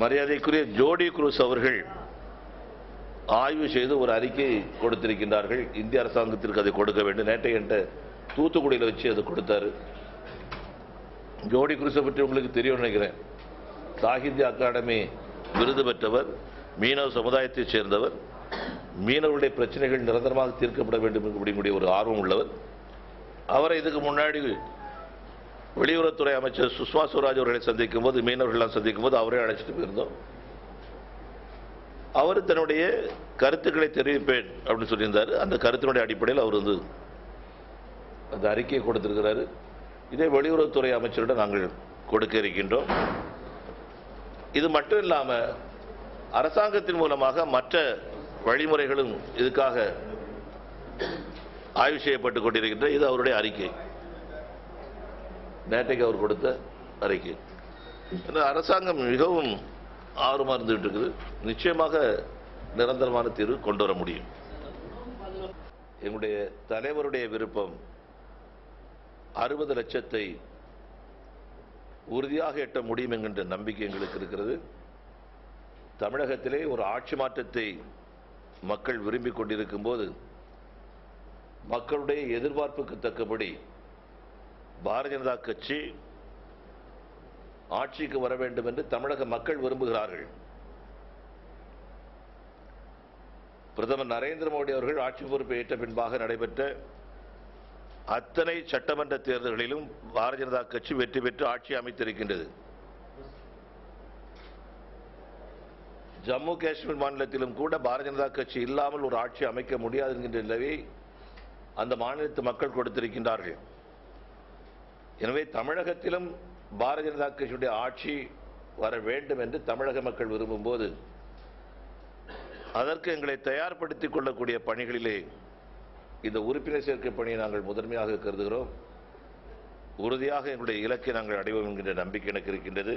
மரியாதைக்குரிய ஜோடி குரூஸ் அவர்கள் ஆய்வு செய்து ஒரு அறிக்கை கொடுத்திருக்கின்றார்கள். இந்திய அரசாங்கத்திற்கு அதை கொடுக்க வேண்டும். நேற்று என்கிட்ட தூத்துக்குடியில் வச்சு அதை கொடுத்தாரு. ஜோடி குரூஸை பற்றி உங்களுக்கு தெரியும் நினைக்கிறேன். சாகித்ய அகாடமி விருது பெற்றவர், மீனவ சமுதாயத்தைச் சேர்ந்தவர், மீனவர்களுடைய பிரச்சனைகள் நிரந்தரமாக தீர்க்கப்பட வேண்டும் என்று ஒரு ஆர்வம் உள்ளவர். அவரை இதுக்கு முன்னாடி வெளியுறவுத்துறை அமைச்சர் சுஷ்மா ஸ்வராஜ் அவர்களை சந்திக்கும் போது, மீனவர்களெல்லாம் சந்திக்கும் போது அவரே அழைச்சிட்டு போயிருந்தோம். அவர் தன்னுடைய கருத்துக்களை தெரிவிப்பேன் அப்படின்னு சொல்லியிருந்தார். அந்த கருத்தினுடைய அடிப்படையில் அவர் அந்த அறிக்கையை கொடுத்திருக்கிறாரு. இதே வெளியுறவுத்துறை அமைச்சரிடம் நாங்கள் கொடுக்க இருக்கின்றோம். இது மட்டும் இல்லாமல் அரசாங்கத்தின் மூலமாக மற்ற வழிமுறைகளும் இதுக்காக ஆய்வு செய்யப்பட்டுக் கொண்டிருக்கின்ற இது அவருடைய அறிக்கை. நேற்றைக்கு அவர் கொடுத்த அறிக்கை. அரசாங்கம் மிகவும் ஆர்வமாக இருந்துகிட்டு இருக்குது. நிச்சயமாக நிரந்தரமான தீர்வு கொண்டு வர முடியும். எங்களுடைய தலைவருடைய விருப்பம் 60 லட்சத்தை உறுதியாக எட்ட முடியும் என்கின்ற நம்பிக்கை எங்களுக்கு இருக்கிறது. தமிழகத்திலே ஒரு ஆட்சி மாற்றத்தை மக்கள் விரும்பிக் கொண்டிருக்கும் போது மக்களுடைய எதிர்பார்ப்புக்கு தக்கபடி பாரதிய ஜனதா கட்சி ஆட்சிக்கு வர வேண்டும் என்று தமிழக மக்கள் விரும்புகிறார்கள். பிரதமர் நரேந்திர மோடி அவர்கள் ஆட்சி பொறுப்பை ஏற்ற பின்பாக நடைபெற்ற அத்தனை சட்டமன்ற தேர்தல்களிலும் பாரதிய ஜனதா கட்சி வெற்றி பெற்று ஆட்சி அமைத்திருக்கின்றது. ஜம்மு காஷ்மீர் மாநிலத்திலும் கூட பாரதிய ஜனதா கட்சி இல்லாமல் ஒரு ஆட்சி அமைக்க முடியாது என்கின்ற நிலையை அந்த மாநிலத்து மக்கள் கொடுத்திருக்கின்றார்கள். எனவே தமிழகத்திலும் பாரதிய ஜனதா கட்சியுடைய ஆட்சி வர வேண்டும் என்று தமிழக மக்கள் விரும்பும் போது அதற்கு எங்களை தயார்படுத்திக் கொள்ளக்கூடிய பணிகளிலே இந்த உறுப்பினர் சேர்க்கை பணியை நாங்கள் முதன்மையாக கருதுகிறோம். உறுதியாக எங்களுடைய இலக்கை நாங்கள் அடைவோம் என்கின்ற நம்பிக்கை எனக்கு இருக்கின்றது.